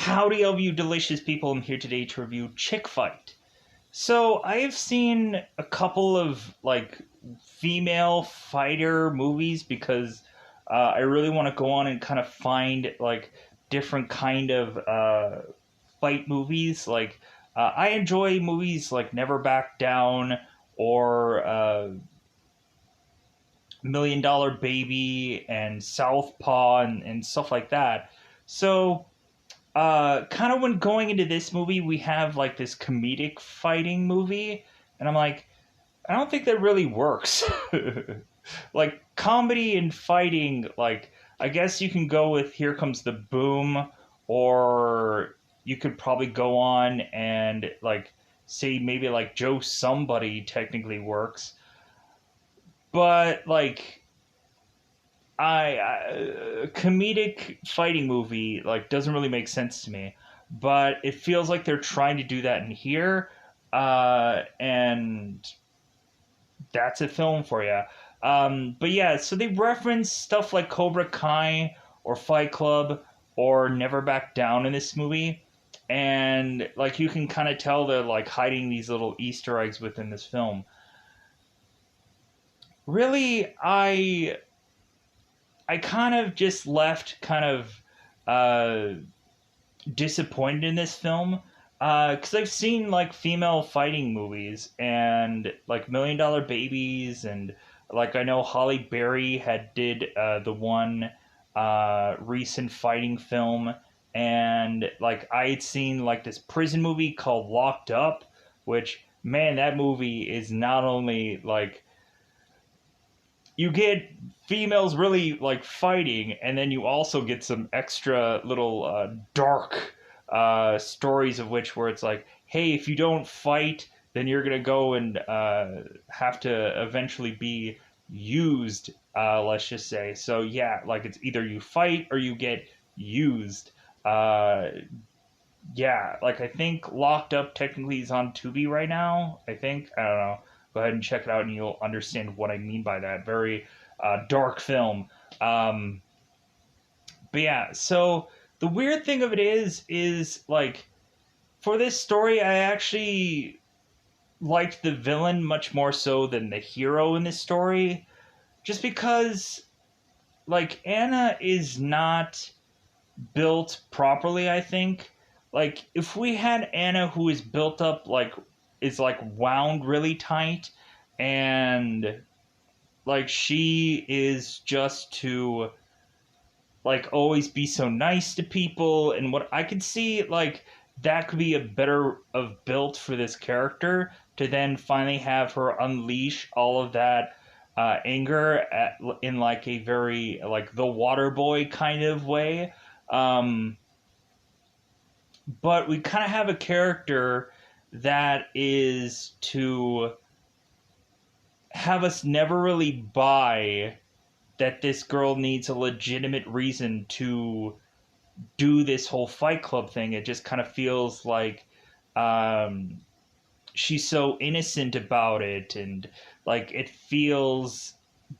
Howdy, all of you delicious people. I'm here today to review Chick Fight. So, I have seen a couple of, female fighter movies because I really want to go on and kind of find, different kind of fight movies. I enjoy movies like Never Back Down or Million Dollar Baby and Southpaw and stuff like that. So, kind of when going into this movie, we have like this comedic fighting movie, and I'm like, I don't think that really works. Like comedy and fighting, I guess you can go with Here Comes the Boom, or you could probably go on and say maybe like Joe Somebody technically works, but a comedic fighting movie doesn't really make sense to me, but it feels like they're trying to do that in here, and that's a film for you. But yeah, so they reference stuff like Cobra Kai or Fight Club or Never Back Down in this movie, and you can kind of tell they're hiding these little Easter eggs within this film. Really, I kind of just left kind of disappointed in this film because I've seen female fighting movies and Million Dollar Babies, and I know Holly Berry had did the one recent fighting film, and I had seen this prison movie called Locked Up, which, man, that movie is not only you get females really fighting, and then you also get some extra little dark stories of which where it's like, hey, if you don't fight, then you're gonna go and have to eventually be used, let's just say. So yeah, it's either you fight or you get used. Yeah, I think Locked Up technically is on Tubi right now. I think, I don't know. Go ahead and check it out, and you'll understand what I mean by that. Very dark film. But yeah, so the weird thing of it is for this story, I actually liked the villain much more so than the hero in this story, just because Anna is not built properly. I think if we had Anna who is built up is wound really tight, and she is just to always be so nice to people, and what I could see that could be a better of built for this character to then finally have her unleash all of that anger in a very the water boy kind of way. But we kind of have a character that is to have us never really buy that this girl needs a legitimate reason to do this whole Fight Club thing. It just kind of feels she's so innocent about it, and it feels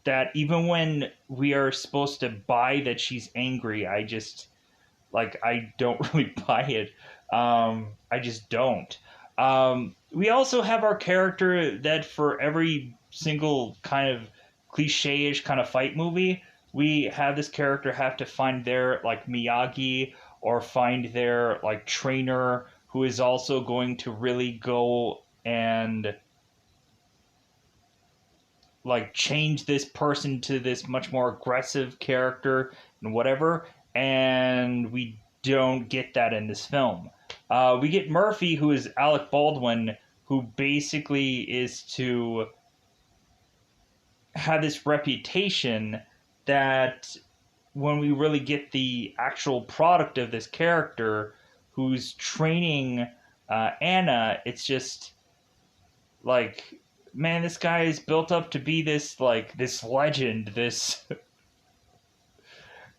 that even when we are supposed to buy that she's angry, I just I don't really buy it. I just don't. We also have our character that for every single kind of cliche-ish kind of fight movie, we have this character have to find their Miyagi, or find their trainer who is also going to really go and change this person to this much more aggressive character and whatever, and we don't get that in this film. We get Murphy, who is Alec Baldwin, who basically is to have this reputation that when we really get the actual product of this character who's training Anna, it's just man, this guy is built up to be this this legend, this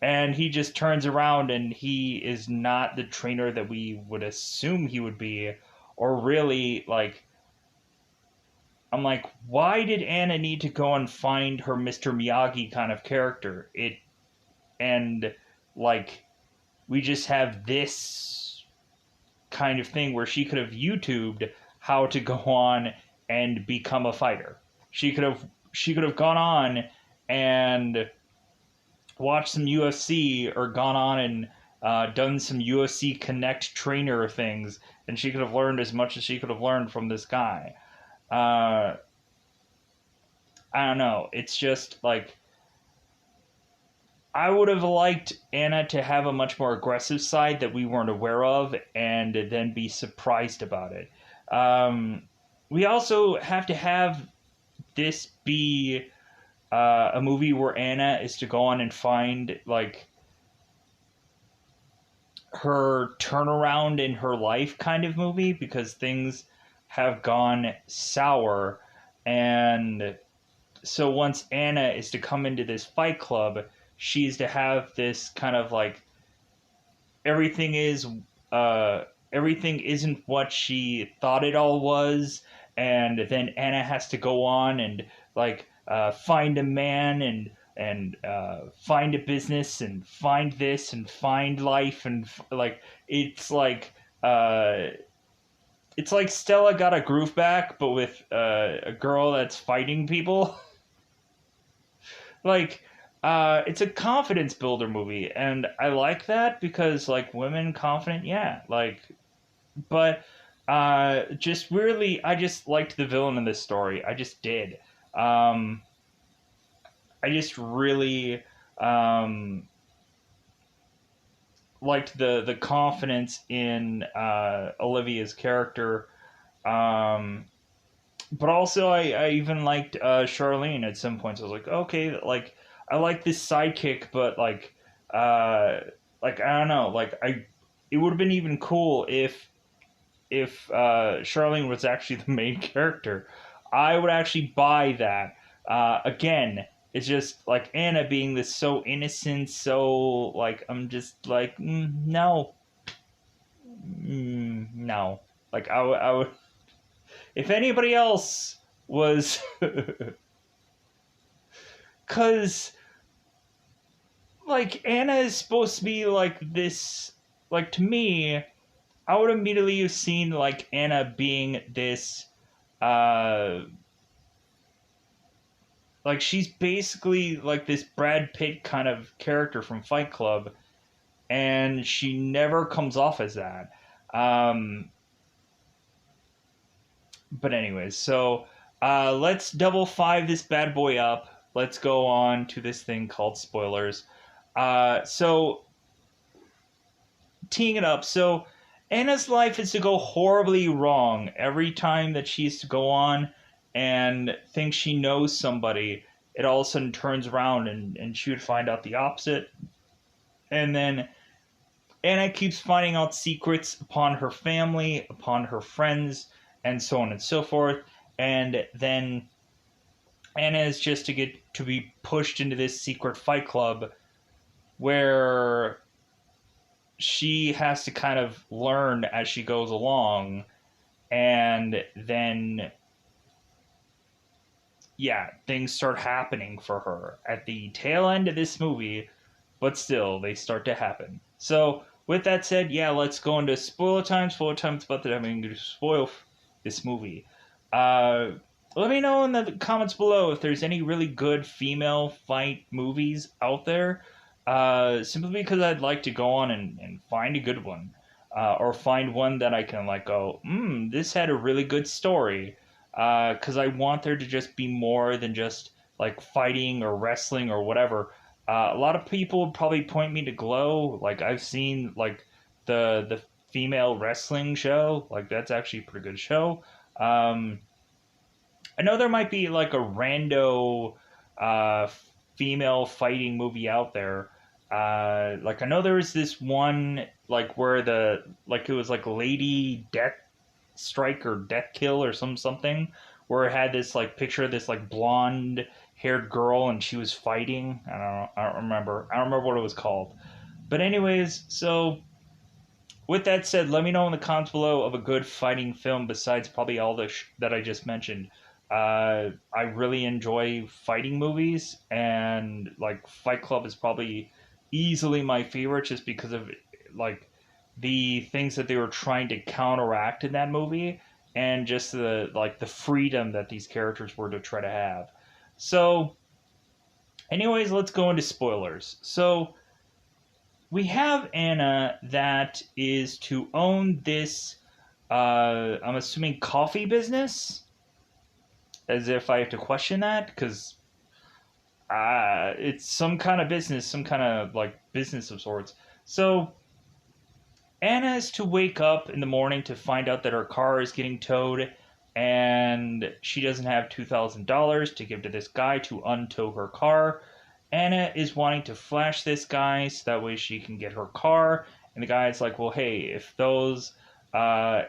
and he just turns around and he is not the trainer that we would assume he would be, or really I'm like, why did Anna need to go and find her Mr. Miyagi kind of character? And we just have this kind of thing where she could have YouTubed how to go on and become a fighter. She could have gone on and watched some UFC or gone on and done some UFC Connect trainer things, and she could have learned as much as she could have learned from this guy. Uh, I don't know. It's just like I would have liked Anna to have a much more aggressive side that we weren't aware of, and then be surprised about it. We also have to have this be a movie where Anna is to go on and find like her turnaround in her life kind of movie, because things have gone sour. And so once Anna is to come into this fight club, she's to have this kind of like everything is uh everything isn't what she thought it all was. And then Anna has to go on and like find a man and find a business and find this and find life and like it's like uh it's like Stella got a groove back, but with a girl that's fighting people. Like it's a confidence builder movie, and I like that because like women confident, yeah, like. But just weirdly, I just liked the villain in this story. I just did. um I just really um liked the confidence in Olivia's character. um but also I even liked Charlene at some points. I was like, okay, like I like this sidekick, but uh I don't know, like I it would have been even cool if Charlene was actually the main character. I would actually buy that. Again, it's just like Anna being this so innocent, so like I'm just like no, no. Like I would if anybody else was, because like Anna is supposed to be like this. Like to me, I would immediately have seen like Anna being this. Uh, like she's basically like this Brad Pitt kind of character from Fight Club, and she never comes off as that. Um, but anyways, so let's double five this bad boy up. Let's go on to this thing called spoilers. So teeing it up. So Anna's life is to go horribly wrong every time that she's to go on and thinks she knows somebody. It all of a sudden turns around and she would find out the opposite. And then Anna keeps finding out secrets upon her family, upon her friends, and so on and so forth. And then Anna is just to get to be pushed into this secret fight club where she has to kind of learn as she goes along. And then yeah, things start happening for her at the tail end of this movie, but still they start to happen. So with that said, yeah, let's go into spoiler time. Spoiler time is about that I'm going to spoil this movie. uh Let me know in the comments below if there's any really good female fight movies out there. Simply because I'd like to go on and find a good one. Or find one that I can like go, this had a really good story. Because I want there to just be more than just like fighting or wrestling or whatever. A lot of people would probably point me to Glow. Like I've seen like the female wrestling show. Like that's actually a pretty good show. Um, I know there might be like a rando uh, female fighting movie out there. Like I know there was this one like where the like it was like Lady Death Strike or Death Kill or something where it had this like picture of this like blonde haired girl and she was fighting. I don't know. I don't remember. I don't remember what it was called. But anyways, so with that said, let me know in the comments below of a good fighting film besides probably all the that I just mentioned. I really enjoy fighting movies, and like Fight Club is probably easily my favorite just because of like the things that they were trying to counteract in that movie, and just the freedom that these characters were to try to have. So, anyways, let's go into spoilers. So, we have Anna that is to own this, I'm assuming, coffee business. As if I have to question that, because it's some kind of business, some kind of like business of sorts. So Anna is to wake up in the morning to find out that her car is getting towed, and she doesn't have $2,000 to give to this guy to untow her car. Anna is wanting to flash this guy so that way she can get her car, and the guy is like, "Well, hey, uh,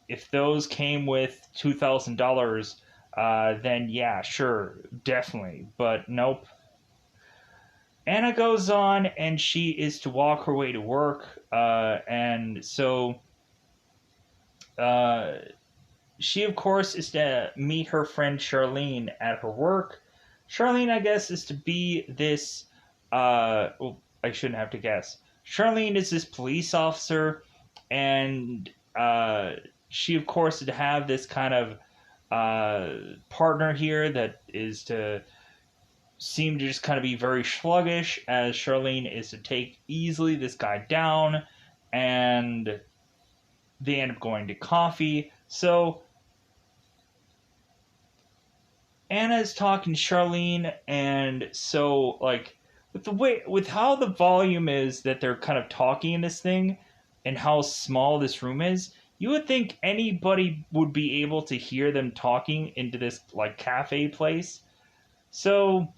if those came with $2,000, then yeah, sure, definitely." But nope. Anna goes on and she is to walk her way to work. And so uh, she, of course, is to meet her friend Charlene at her work. Charlene, I guess, is to be this. Well, I shouldn't have to guess. Charlene is this police officer, and she, of course, is to have this kind of partner here that is to seem to just kind of be very sluggish, as Charlene is to take easily this guy down, and they end up going to coffee. So Anna's talking to Charlene, and so like with how the volume is that they're kind of talking in this thing, and how small this room is, you would think anybody would be able to hear them talking into this like cafe place. So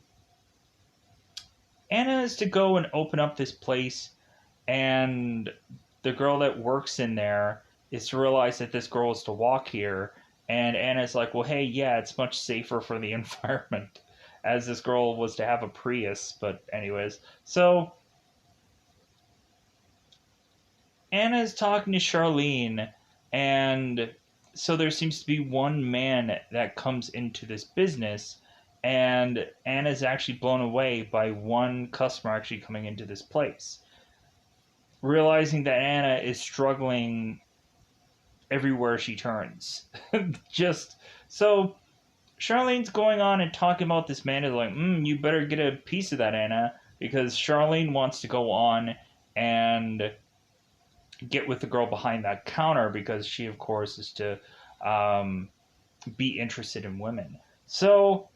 Anna is to go and open up this place, and the girl that works in there is to realize that this girl is to walk here. And Anna's like, well, hey, yeah, it's much safer for the environment, as this girl was to have a Prius. But, anyways, so Anna's talking to Charlene, and so there seems to be one man that comes into this business, and Anna's actually blown away by one customer actually coming into this place, realizing that Anna is struggling everywhere she turns. Just so Charlene's going on and talking about this man is like, you better get a piece of that, Anna, because Charlene wants to go on and get with the girl behind that counter, because she, of course, is to be interested in women. So,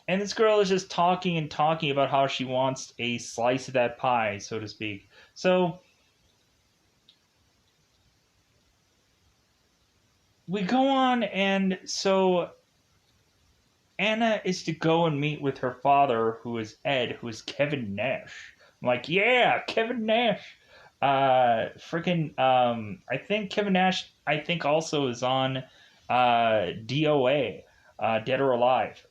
and this girl is just talking and talking about how she wants a slice of that pie, so to speak. So we go on, and so Anna is to go and meet with her father, who is Ed, who is Kevin Nash. I'm like, yeah, Kevin Nash. I think Kevin Nash, I think, also is on DOA, Dead or Alive.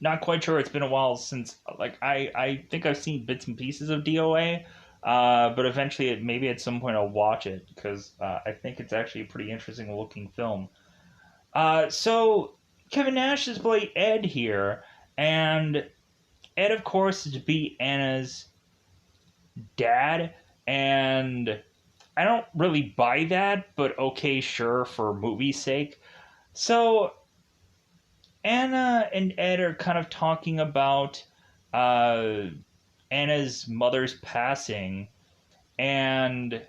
Not quite sure. It's been a while since, like, I think I've seen bits and pieces of DOA, but eventually, maybe at some point I'll watch it, because I think it's actually a pretty interesting looking film. So Kevin Nash is playing Ed here, and Ed, of course, is to be Anna's dad, and I don't really buy that, but okay, sure, for movie's sake. So Anna and Ed are kind of talking about uh, Anna's mother's passing, and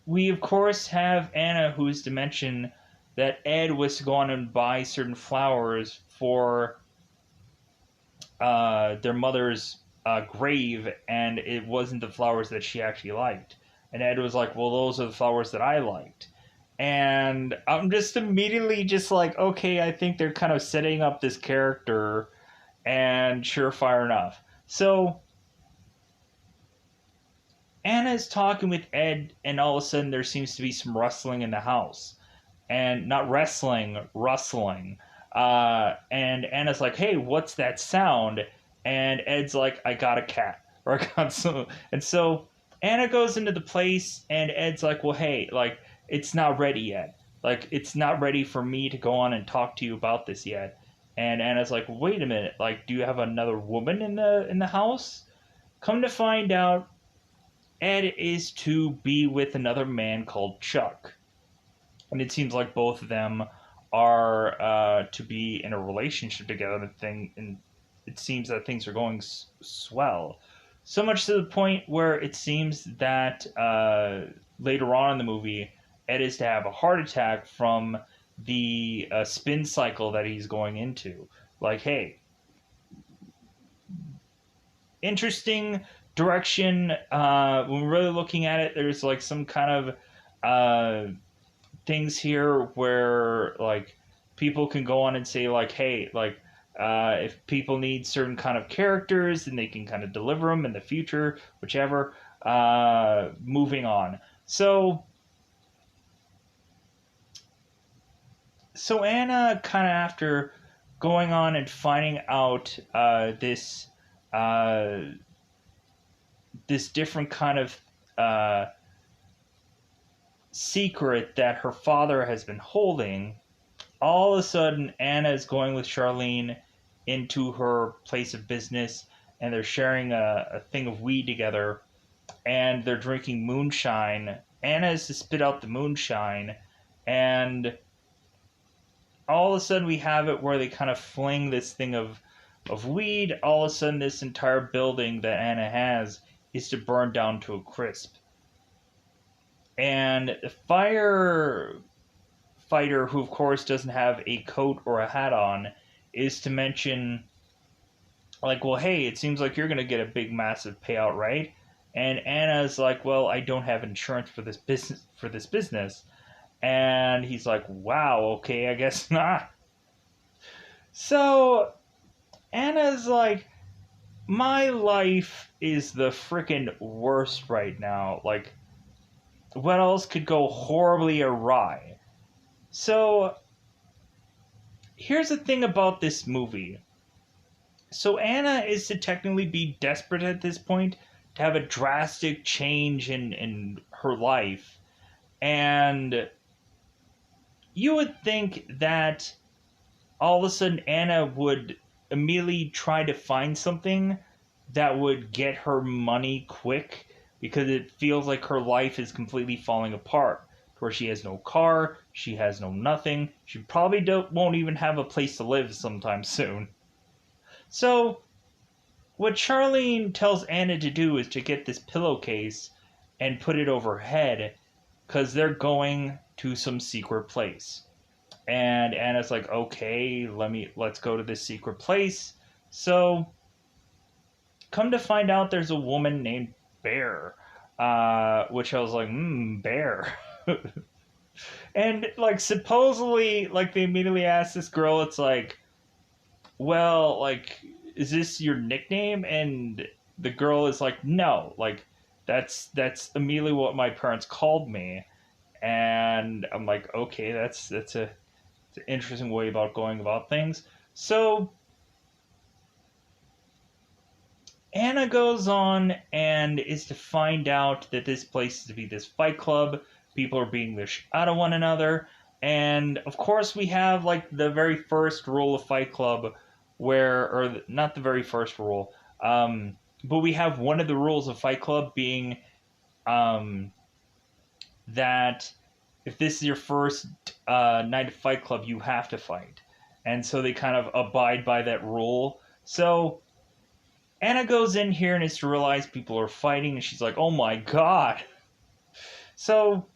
we, of course, have Anna, who is to mention that Ed was to go on and buy certain flowers for their mother's grave, and it wasn't the flowers that she actually liked. And Ed was like, well, those are the flowers that I liked. And I'm just immediately just like, okay, I think they're kind of setting up this character, and surefire enough. So Anna's talking with Ed, and all of a sudden there seems to be some rustling in the house. And not wrestling, rustling. And Anna's like, hey, what's that sound? And Ed's like, I got a cat. Or I got some. And so Anna goes into the place, and Ed's like, well, hey, like, it's not ready yet. Like, it's not ready for me to go on and talk to you about this yet. And Anna's like, wait a minute, like, do you have another woman in the house? Come to find out, Ed is to be with another man called Chuck. And it seems like both of them are to be in a relationship together. And it seems that things are going swell, so much to the point where it seems that later on in the movie, Ed is to have a heart attack from the spin cycle that he's going into. Like, hey, interesting direction. When we're really looking at it, there's like some kind of things here where like people can go on and say like, hey, like if people need certain kind of characters, then they can kind of deliver them in the future, whichever. Moving on. So Anna kind of after going on and finding out uh, this different kind of uh, secret that her father has been holding, all of a sudden Anna is going with Charlene into her place of business, and they're sharing a thing of weed together, and they're drinking moonshine. Anna is to spit out the moonshine, and all of a sudden we have it where they kind of fling this thing of weed. All of a sudden this entire building that Anna has is to burn down to a crisp. And the firefighter, who of course doesn't have a coat or a hat on, is to mention, like, well, hey, it seems like you're going to get a big, massive payout, right? And Anna's like, well, I don't have insurance for this business. And he's like, wow, okay, I guess not. So Anna's like, my life is the freaking worst right now. Like, what else could go horribly awry? So here's the thing about this movie. So Anna is to technically be desperate at this point to have a drastic change in her life. And you would think that all of a sudden Anna would immediately try to find something that would get her money quick, because it feels like her life is completely falling apart. Where she has no car, she has no nothing, she probably won't even have a place to live sometime soon. So, what Charlene tells Anna to do is to get this pillowcase and put it over her head, because they're going to some secret place. And Anna's like, okay, let's go to this secret place. So, come to find out, there's a woman named Bear, which I was like, Bear. And like supposedly, like they immediately asked this girl, it's like, well, like, is this your nickname? And the girl is like, no, like that's immediately what my parents called me. And I'm like, okay, it's an interesting way about going about things. So Anna goes on and is to find out that this place is to be this fight club. People are being the out of one another. And of course, we have like the very first rule of Fight Club, or not the very first rule, but we have one of the rules of Fight Club being um, that if this is your first night of Fight Club, you have to fight. And so they kind of abide by that rule. So Anna goes in here and is to realize people are fighting, and she's like, oh my god. So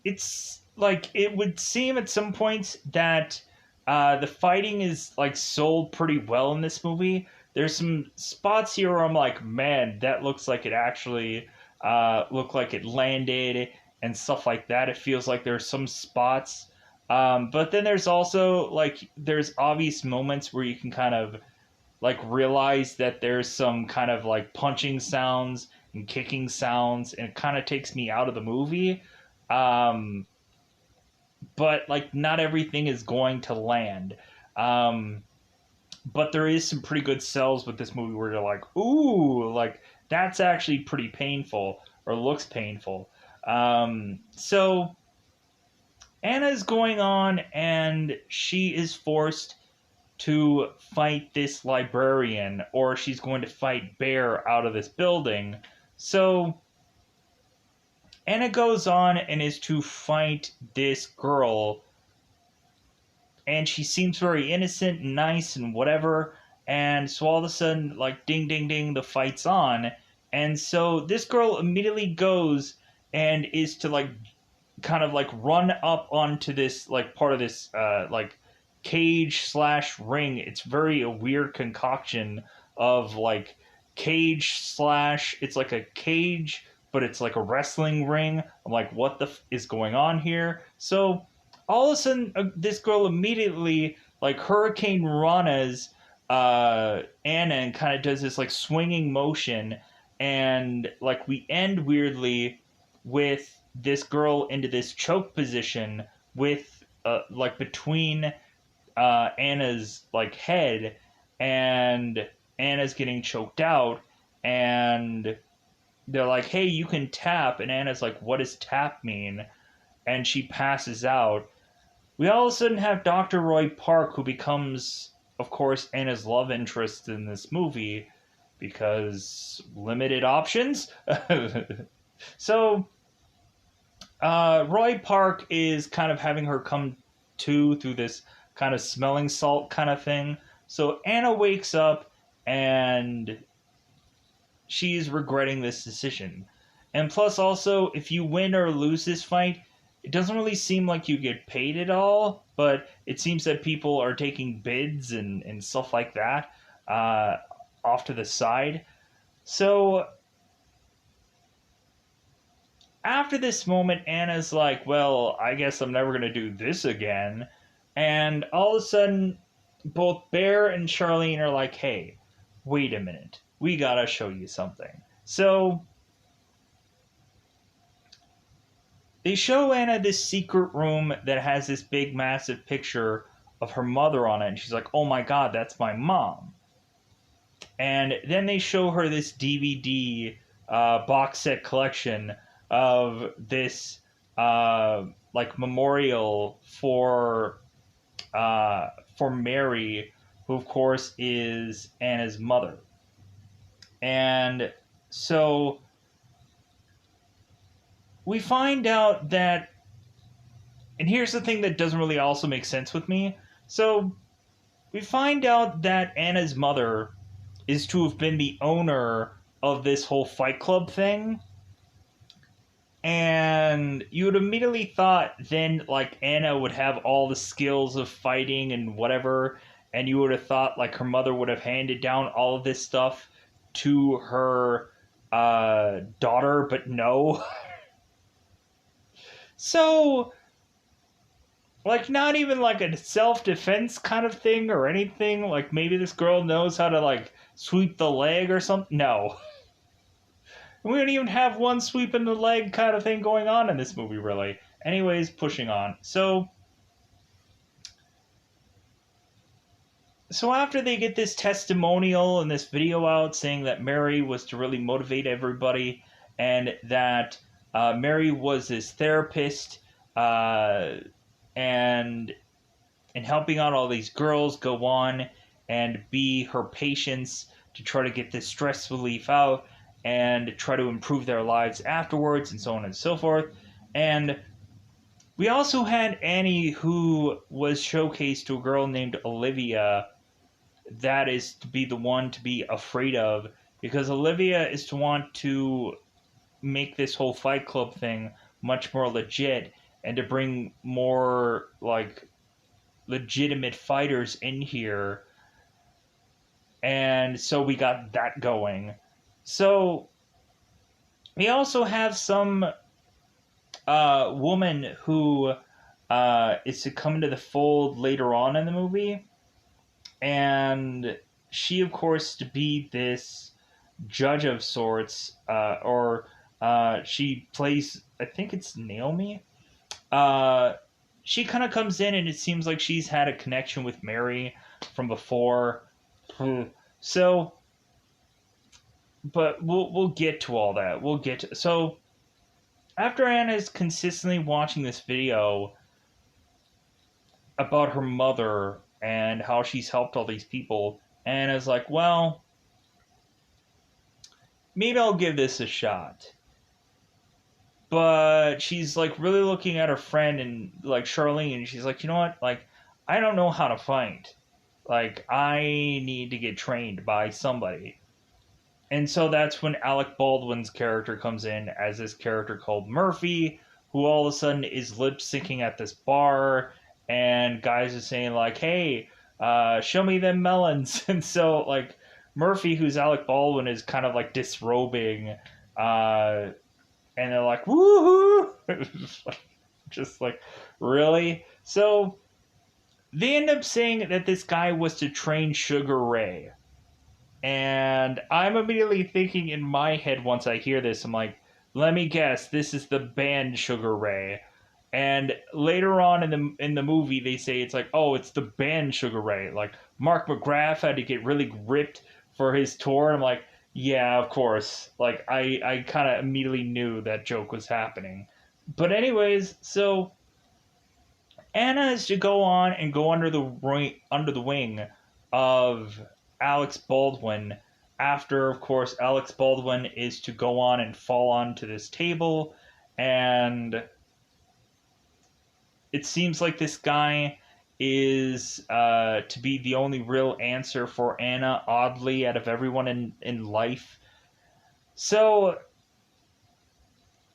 it's like, it would seem at some points that the fighting is like sold pretty well in this movie. There's some spots here where I'm like, man, that looks like it actually looked like it landed and stuff like that. It feels like there's some spots. But then there's also like, there's obvious moments where you can kind of like realize that there's some kind of like punching sounds and kicking sounds, and it kind of takes me out of the movie. Um, but like not everything is going to land. Um, but there is some pretty good sells with this movie where you're like, ooh, like that's actually pretty painful, or looks painful. So Anna's going on and she is forced to fight this librarian, or she's going to fight Bear out of this building. So Anna goes on and is to fight this girl, and she seems very innocent and nice and whatever. And so all of a sudden, like, ding, ding, ding, the fight's on. And so this girl immediately goes and is to, like, kind of, like, run up onto this, like, part of this, like, cage slash ring. It's very a weird concoction of, like, cage slash, it's like a cage, but it's like a wrestling ring. I'm like, what the is going on here? So all of a sudden, this girl immediately, like, Hurricane Rana's Anna, and kind of does this, like, swinging motion, and, like, we end weirdly with this girl into this choke position with, like, between Anna's, like, head, and Anna's getting choked out, and they're like, hey, you can tap, and Anna's like, what does tap mean? And she passes out. We all of a sudden have Dr. Roy Park, who becomes, of course, Anna's love interest in this movie, because limited options. So, Roy Park is kind of having her come to through this kind of smelling salt kind of thing. So Anna wakes up, and she's regretting this decision. And plus, also, if you win or lose this fight, it doesn't really seem like you get paid at all, but it seems that people are taking bids and stuff like that off to the side. So after this moment, Anna's like, well, I guess I'm never going to do this again. And all of a sudden, both Bear and Charlene are like, hey, wait a minute. We gotta show you something. So they show Anna this secret room that has this big, massive picture of her mother on it. And she's like, oh my god, that's my mom. And then they show her this DVD box set collection of this like memorial for Mary, who of course is Anna's mother. And so we find out that, and here's the thing that doesn't really also make sense with me. So we find out that Anna's mother is to have been the owner of this whole Fight Club thing. And you would immediately thought then, like, Anna would have all the skills of fighting and whatever, and you would have thought, like, her mother would have handed down all of this stuff to her daughter, but no. So, like, not even like a self-defense kind of thing or anything. Like, maybe this girl knows how to, like, sweep the leg or something. No. We don't even have one sweep in the leg kind of thing going on in this movie, really. Anyways, pushing on. So after they get this testimonial and this video out saying that Mary was to really motivate everybody, and that Mary was his therapist, and helping out all these girls go on and be her patients to try to get this stress relief out and try to improve their lives afterwards, and so on and so forth. And we also had Annie, who was showcased to a girl named Olivia, that is to be the one to be afraid of, because Olivia is to want to make this whole Fight Club thing much more legit, and to bring more, like, legitimate fighters in here. And so we got that going. So we also have some woman who is to come into the fold later on in the movie. And she, of course, to be this judge of sorts, or she plays, I think it's Naomi. She kind of comes in, and it seems like she's had a connection with Mary from before. So, but we'll get to all that. We'll get to, so after Anna's consistently watching this video about her mother and how she's helped all these people. And is like, well, maybe I'll give this a shot. But she's like really looking at her friend and like Charlene, and she's like, you know what? Like, I don't know how to fight. Like, I need to get trained by somebody. And so that's when Alec Baldwin's character comes in as this character called Murphy, who all of a sudden is lip syncing at this bar, and guys are saying like, "Hey, show me them melons." And so like Murphy, who's Alec Baldwin, is kind of like disrobing, and they're like, "Woohoo!" Just like, really? So they end up saying that this guy was to train Sugar Ray. And I'm immediately thinking in my head once I hear this, I'm like, let me guess, this is the band Sugar Ray. And later on in the movie, they say it's like, oh, it's the band Sugar Ray. Like Mark McGrath had to get really ripped for his tour. And I'm like, yeah, of course. Like I kind of immediately knew that joke was happening. But anyways, so Anna is to go on and go under the wing of Alex Baldwin after, of course, Alex Baldwin is to go on and fall onto this table, and it seems like this guy is to be the only real answer for Anna, oddly, out of everyone in life. So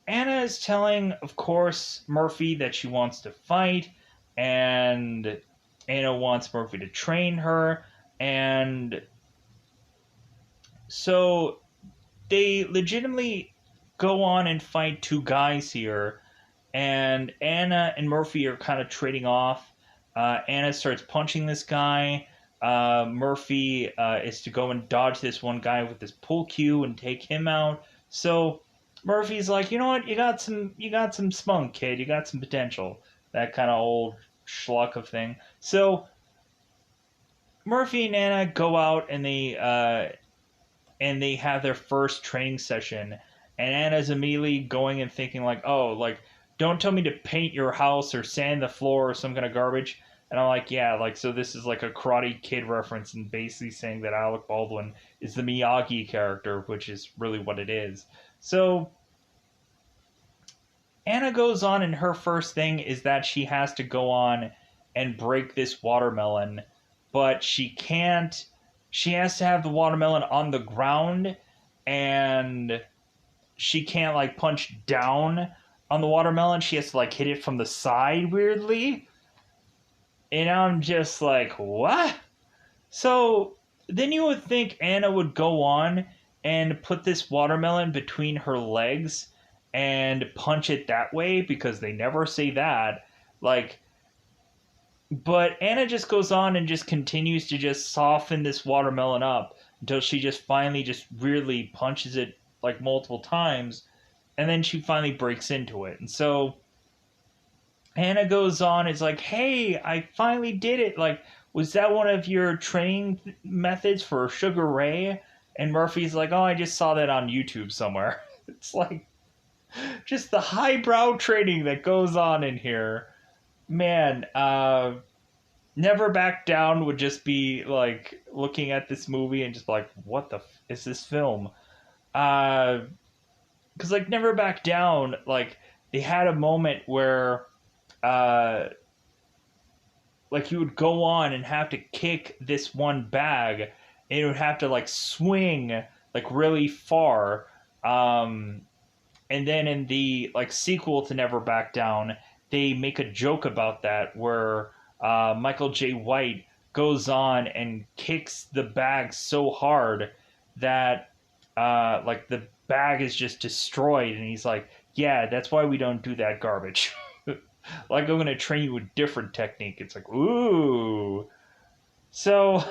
Anna is telling, of course, Murphy that she wants to fight, and Anna wants Murphy to train her, and so they legitimately go on and fight two guys here, and Anna and Murphy are kind of trading off. Anna starts punching this guy. Murphy is to go and dodge this one guy with this pull cue and take him out. So Murphy's like, you know what, you got some spunk, kid. You got some potential. That kind of old schluck of thing. So Murphy and Anna go out and they have their first training session, and Anna's immediately going and thinking like, oh, like, don't tell me to paint your house or sand the floor or some kind of garbage. And I'm like, yeah, like, so this is like a Karate Kid reference and basically saying that Alec Baldwin is the Miyagi character, which is really what it is. So Anna goes on, and her first thing is that she has to go on and break this watermelon, but she can't. She has to have the watermelon on the ground, and she can't like punch down on the watermelon. She has to like hit it from the side weirdly. And I'm just like, what? So then you would think Anna would go on and put this watermelon between her legs and punch it that way, because they never say that. Like, but Anna just goes on and just continues to just soften this watermelon up until she just finally just weirdly punches it like multiple times, and then she finally breaks into it. And so Anna goes on, it's like, hey, I finally did it. Like, was that one of your training methods for Sugar Ray? And Murphy's like, oh, I just saw that on YouTube somewhere. It's like just the highbrow training that goes on in here. Man, Never Back Down would just be like looking at this movie and just like, what the is this film? Because like Never Back Down, like they had a moment where, uh, like you would go on and have to kick this one bag, and it would have to like swing like really far. And then in the like sequel to Never Back Down, they make a joke about that where Michael J. White goes on and kicks the bag so hard that like the bag is just destroyed, and he's like, "Yeah, that's why we don't do that garbage." Like, I'm gonna train you a different technique. It's like, ooh. So,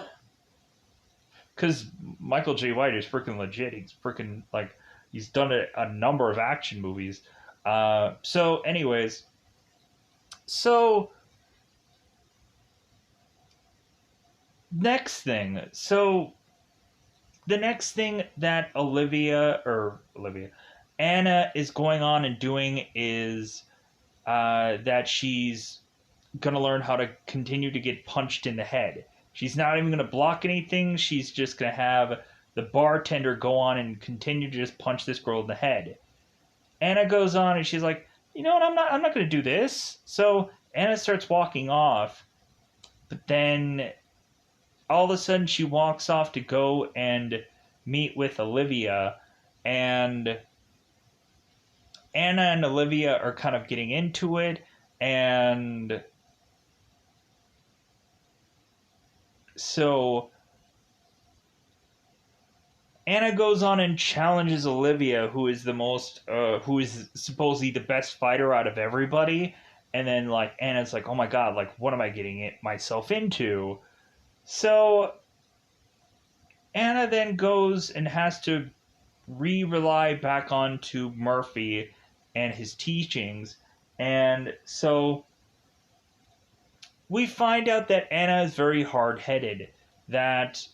because Michael J. White is freaking legit. He's freaking like he's done a number of action movies. So, anyways, so next thing. So the next thing that Anna is going on and doing is that she's gonna learn how to continue to get punched in the head. She's not even gonna block anything. She's just gonna have the bartender go on and continue to just punch this girl in the head. Anna goes on and she's like, you know what? I'm not gonna do this. So Anna starts walking off, but then all of a sudden she walks off to go and meet with Olivia, and Anna and Olivia are kind of getting into it, and so Anna goes on and challenges Olivia, who is supposedly the best fighter out of everybody, and then like Anna's like, oh my god, like what am I getting myself into? So Anna then goes and has to rely back onto Murphy and his teachings. And so we find out that Anna is very hard headed, that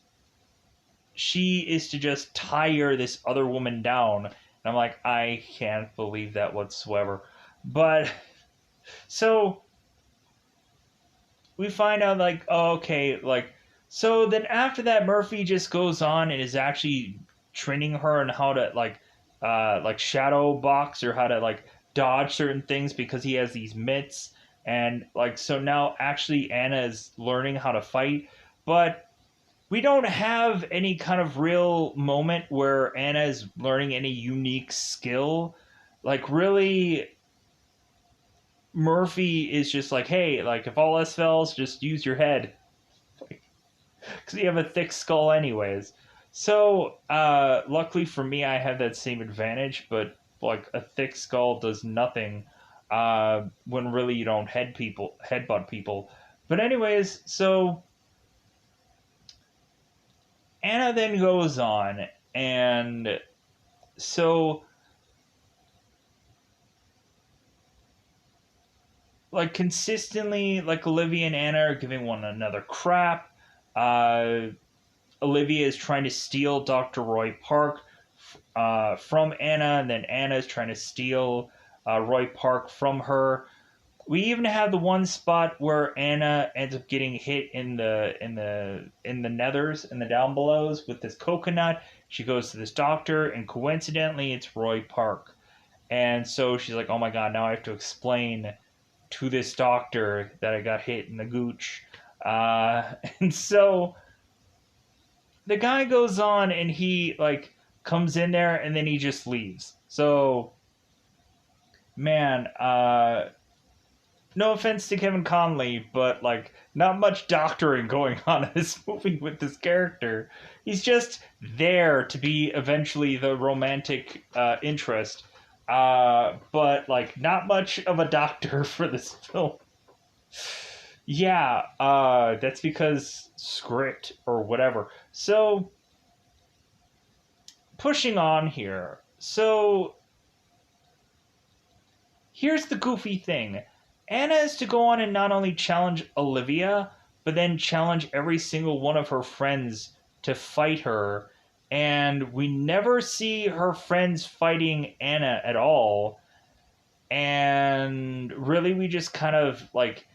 she is to just tire this other woman down. And I'm like, I can't believe that whatsoever. But so we find out, like, oh, okay, like, so then after that, Murphy just goes on and is actually training her on how to like shadow box, or how to like dodge certain things, because he has these mitts. And like, so now actually Anna is learning how to fight, but we don't have any kind of real moment where Anna is learning any unique skill. Like, really, Murphy is just like, hey, like, if all else fails, just use your head. Because you have a thick skull anyways. So, luckily for me, I have that same advantage, but, like, a thick skull does nothing, when really you don't headbutt people. But anyways, so Anna then goes on, and so like consistently, like Olivia and Anna are giving one another crap. Uh, Olivia is trying to steal Dr. Roy Park from Anna, and then Anna is trying to steal Roy Park from her. We even have the one spot where Anna ends up getting hit in the nethers, in the down belows, with this coconut. She goes to this doctor, and coincidentally, it's Roy Park. And so she's like, "Oh my god! Now I have to explain to this doctor that I got hit in the gooch." And so the guy goes on, and he like comes in there, and then he just leaves. So, man, no offense to Kevin Conley, but like not much doctoring going on in this movie with this character. He's just there to be eventually the romantic interest, but like not much of a doctor for this film. Yeah, that's because script or whatever. So pushing on here. So here's the goofy thing. Anna is to go on and not only challenge Olivia, but then challenge every single one of her friends to fight her. And we never see her friends fighting Anna at all. And really, we just kind of like,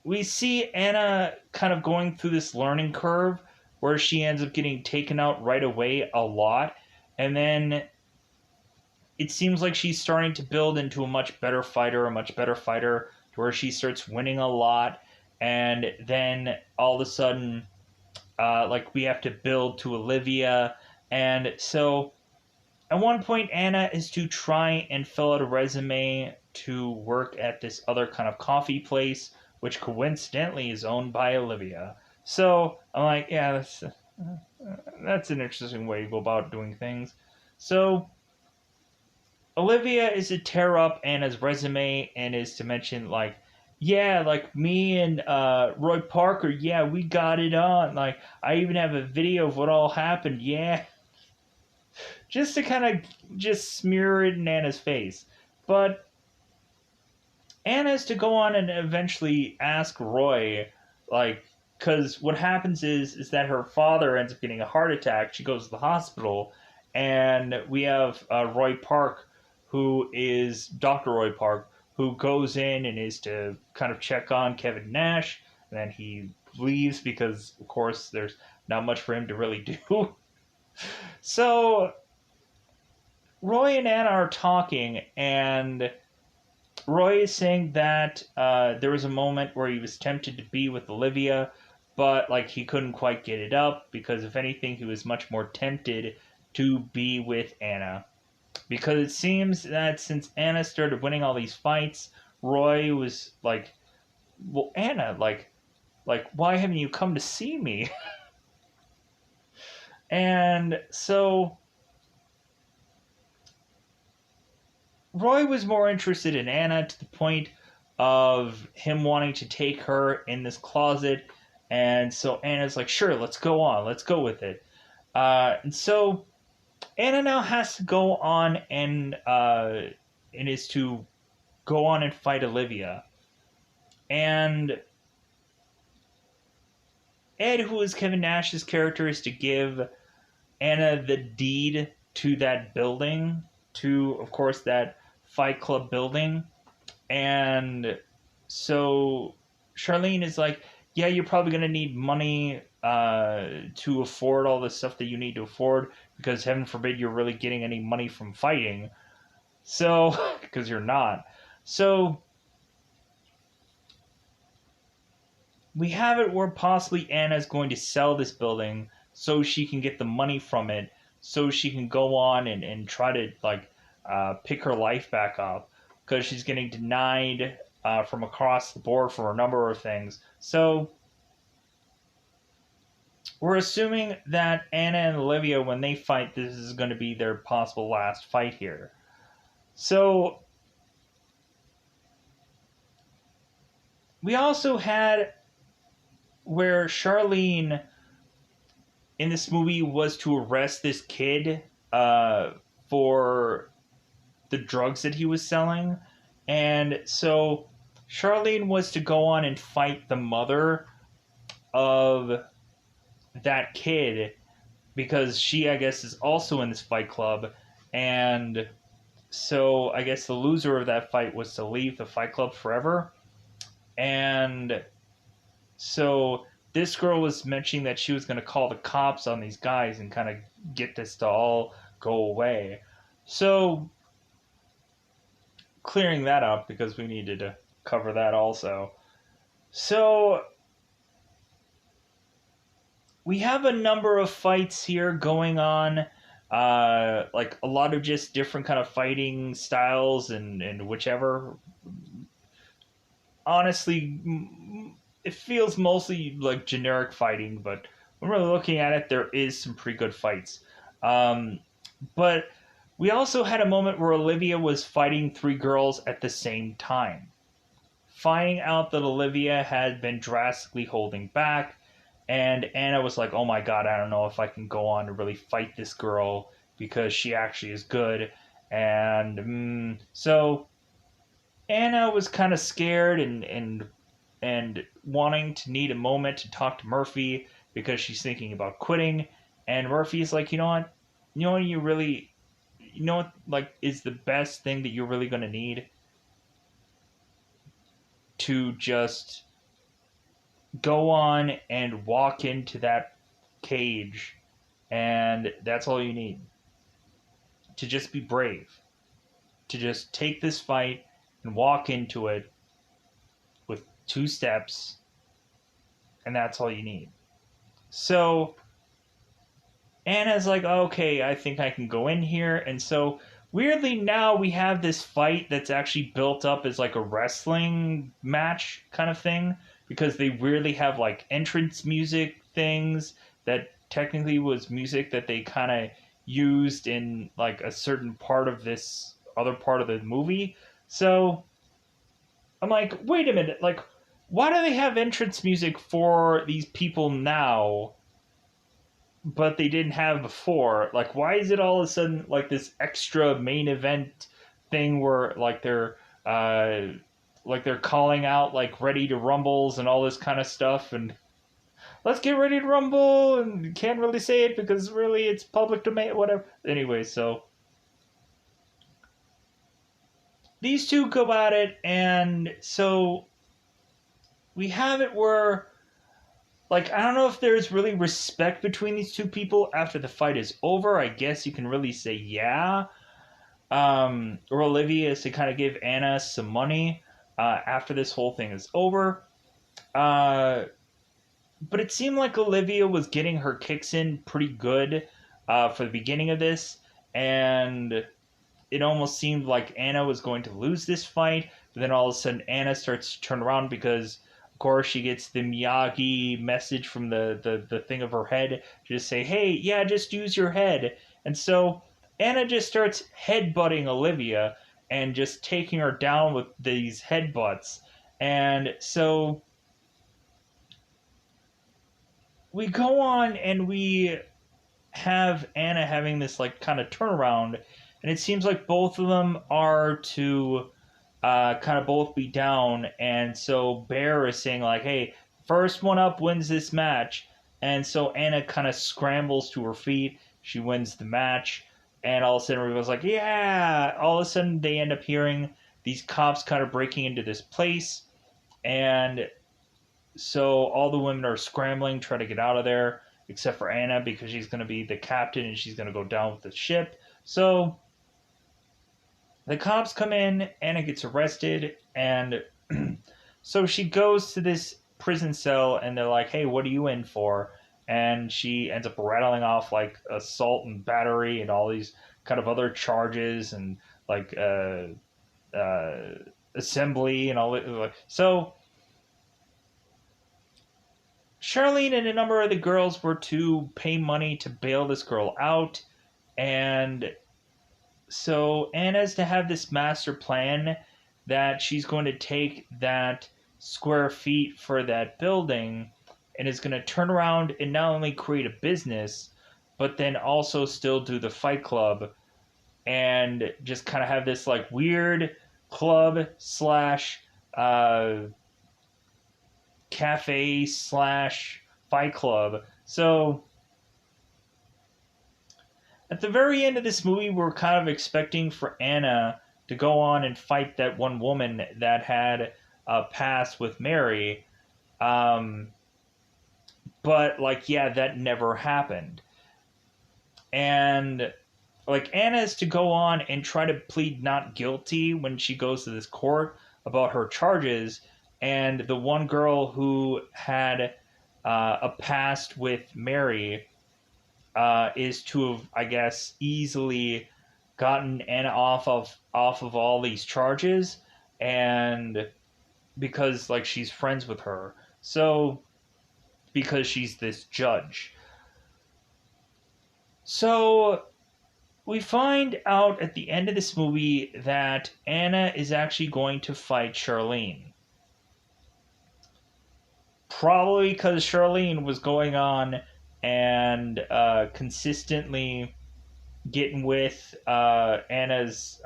we see Anna kind of going through this learning curve where she ends up getting taken out right away a lot. And then it seems like she's starting to build into a much better fighter, to where she starts winning a lot. And then all of a sudden, like, we have to build to Olivia. And so at one point, Anna is to try and fill out a resume to work at this other kind of coffee place, which coincidentally is owned by Olivia. So I'm like, yeah, that's an interesting way to go about doing things. So Olivia is to tear up Anna's resume and is to mention, like, yeah, like me and Roy Parker, yeah, we got it on. Like, I even have a video of what all happened, yeah. Just to kind of just smear it in Anna's face. But Anna is to go on and eventually ask Roy, like, because what happens is that her father ends up getting a heart attack. She goes to the hospital, and we have Roy Park, who is Dr. Roy Park, who goes in and is to kind of check on Kevin Nash, and then he leaves because, of course, there's not much for him to really do. So Roy and Anna are talking, and Roy is saying that there was a moment where he was tempted to be with Olivia, but like he couldn't quite get it up because, if anything, he was much more tempted to be with Anna. Because it seems that since Anna started winning all these fights, Roy was like, "Well, Anna, why haven't you come to see me?" And so Roy was more interested in Anna to the point of him wanting to take her in this closet. And so Anna's like, "Sure, let's go on. Let's go with it." And so Anna now has to go on and is to go on and fight Olivia. And Ed, who is Kevin Nash's character, is to give Anna the deed to that building, to, of course, that Fight Club building. And so Charlene is like, "Yeah, you're probably going to need money to afford all the stuff that you need to afford, because heaven forbid you're really getting any money from fighting." So, because you're not. So, we have it where possibly Anna's going to sell this building so she can get the money from it, so she can go on and try to pick her life back up, because she's getting denied from across the board for a number of things. So we're assuming that Anna and Olivia, when they fight, this is going to be their possible last fight here. So we also had where Charlene in this movie was to arrest this kid for the drugs that he was selling. And so Charlene was to go on and fight the mother of that kid, because she, I guess, is also in this fight club. And so I guess the loser of that fight was to leave the fight club forever. And so this girl was mentioning that she was going to call the cops on these guys and kind of get this to all go away. So clearing that up, because we needed to cover that also. So we have a number of fights here going on, like a lot of just different kind of fighting styles and whichever. Honestly, it feels mostly like generic fighting, but when we're looking at it, there is some pretty good fights. But we also had a moment where Olivia was fighting three girls at the same time. Finding out that Olivia had been drastically holding back, and Anna was like, "Oh my god, I don't know if I can go on to really fight this girl because she actually is good." And so Anna was kind of scared and wanting to need a moment to talk to Murphy because she's thinking about quitting. And Murphy's like, you know what, like, is the best thing that you're really going to need? To just go on and walk into that cage, and that's all you need. To just be brave. To just take this fight and walk into it with 2 steps, and that's all you need. So Anna's like, "Okay, I think I can go in here." And so weirdly now we have this fight that's actually built up as like a wrestling match kind of thing, because they weirdly have like entrance music things that technically was music that they kind of used in like a certain part of this other part of the movie. So I'm like, wait a minute, like, why do they have entrance music for these people now, but they didn't have before? Like, why is it all of a sudden like this extra main event thing where like they're calling out like ready to rumbles and all this kind of stuff, and let's get ready to rumble, and you can't really say it because really it's public domain, whatever. Anyway, so these two go at it, and so we have it where, like, I don't know if there's really respect between these two people after the fight is over. I guess you can really say yeah. Or Olivia is to kind of give Anna some money after this whole thing is over. Uh, but it seemed like Olivia was getting her kicks in pretty good for the beginning of this, and it almost seemed like Anna was going to lose this fight. But then all of a sudden, Anna starts to turn around because, of course, she gets the Miyagi message from the thing of her head to just say, "Hey, yeah, just use your head." And so Anna just starts headbutting Olivia and just taking her down with these headbutts. And so we go on and we have Anna having this like kind of turnaround, and it seems like both of them are to kind of both be down, and so Bear is saying like, "Hey, first one up wins this match," and so Anna kind of scrambles to her feet. She wins the match, and all of a sudden everybody's like, "Yeah!" All of a sudden they end up hearing these cops kind of breaking into this place, and so all the women are scrambling, trying to get out of there, except for Anna because she's going to be the captain and she's going to go down with the ship. So the cops come in, Anna gets arrested, and so she goes to this prison cell and they're like, "Hey, what are you in for?" And she ends up rattling off like assault and battery and all these kind of other charges and like uh, assembly and all that. So Charlene and a number of the girls were to pay money to bail this girl out, and so Anna's to have this master plan that she's going to take that square feet for that building and is going to turn around and not only create a business, but then also still do the fight club and just kind of have this like weird club slash cafe slash fight club. So at the very end of this movie, we're kind of expecting for Anna to go on and fight that one woman that had a past with Mary. Um, but, like, yeah, that never happened. And, like, Anna is to go on and try to plead not guilty when she goes to this court about her charges. And the one girl who had a past with Mary is to have, I guess, easily gotten Anna off of all these charges, and because like she's friends with her, so because she's this judge. So we find out at the end of this movie that Anna is actually going to fight Charlene. Probably because Charlene was going on and consistently getting with Anna's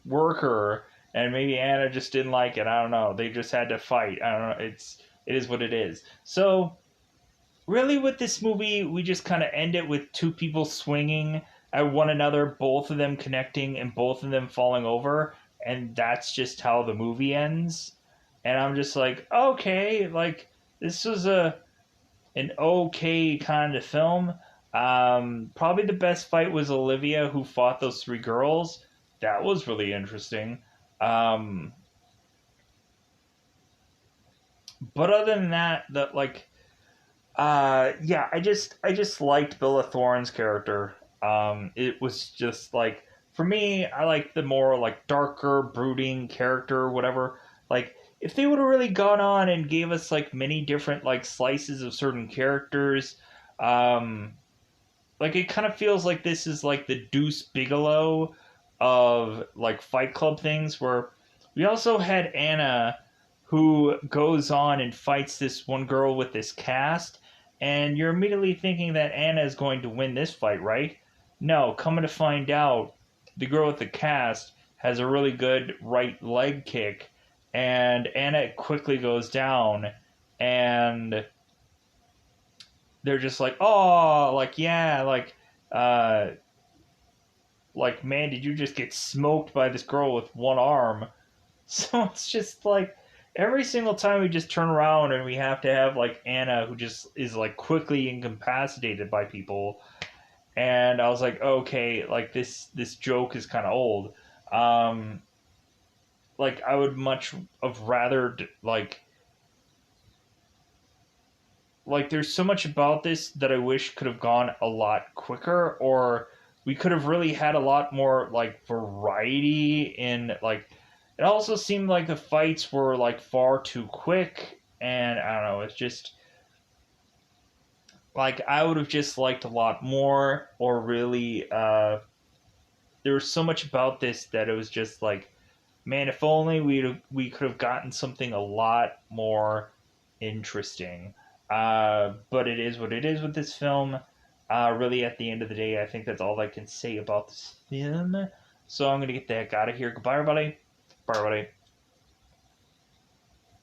worker, and maybe Anna just didn't like it. I don't know. They just had to fight. I don't know. It is what it is. So really, with this movie, we just kind of end it with two people swinging at one another, both of them connecting and both of them falling over, and that's just how the movie ends. And I'm just like, okay, like this was a an okay kind of film. Probably the best fight was Olivia, who fought those three girls. That was really interesting. Um, but other than that, yeah, I just liked Bella Thorne's character. It was just like for me, I like the more like darker, brooding character, whatever. Like if they would have really gone on and gave us like many different like slices of certain characters, um, like it kind of feels like this is like the Deuce Bigelow of like Fight Club things, where we also had Anna who goes on and fights this one girl with this cast, and you're immediately thinking that Anna is going to win this fight, right? No, coming to find out, the girl with the cast has a really good right leg kick, and Anna quickly goes down, and they're just like, oh, like, yeah, like, uh, like, man, did you just get smoked by this girl with one arm? So it's just like every single time we just turn around and we have to have like Anna who just is like quickly incapacitated by people. And I was like, okay, like this joke is kind of old. Um, like I would much have rather like there's so much about this that I wish could have gone a lot quicker, or we could have really had a lot more like variety in like. It also seemed like the fights were like far too quick, and I don't know. It's just like I would have just liked a lot more, or really, there was so much about this that it was just like, man, if only we could have gotten something a lot more interesting. But it is what it is with this film. Really, at the end of the day, I think that's all I can say about this film. So I'm gonna get the heck out of here. Goodbye, everybody. Bye, everybody.